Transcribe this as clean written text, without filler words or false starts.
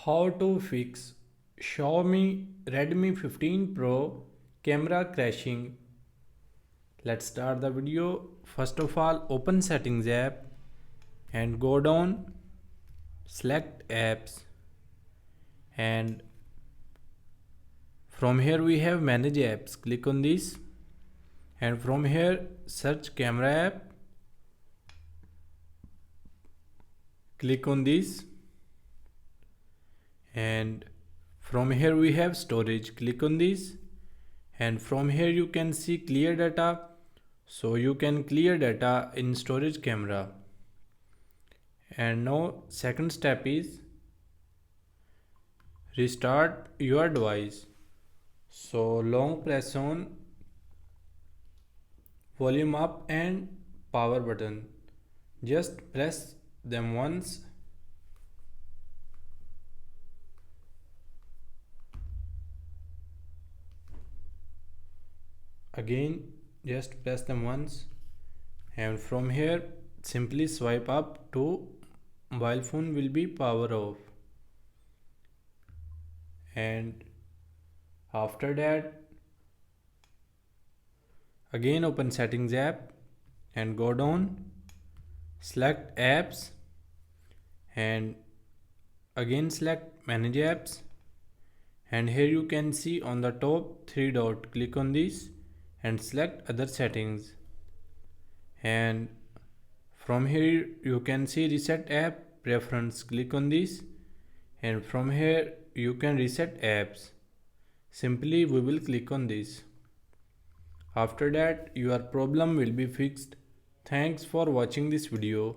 How to fix Xiaomi Redmi 15 Pro camera crashing. Let's start the video. First of all, open settings app and go down, select apps, and from here we have manage apps. Click on this, and from here search camera app. Click on this, and from here we have storage. Click on this, and from here you can see clear data, so you can clear data in storage camera. And now second step is restart your device. So long press on volume up and power button, just press them once. Again, just press them once, and from here simply swipe up to mobile phone will be power off. And after that, again open settings app and go down, select apps, and again select manage apps, and here you can see on the top three dot. Click on this and select other settings, and from here you can see reset app preference. Click on this, and from here you can reset apps. Simply we will click on this. After that your problem will be fixed. Thanks for watching this video.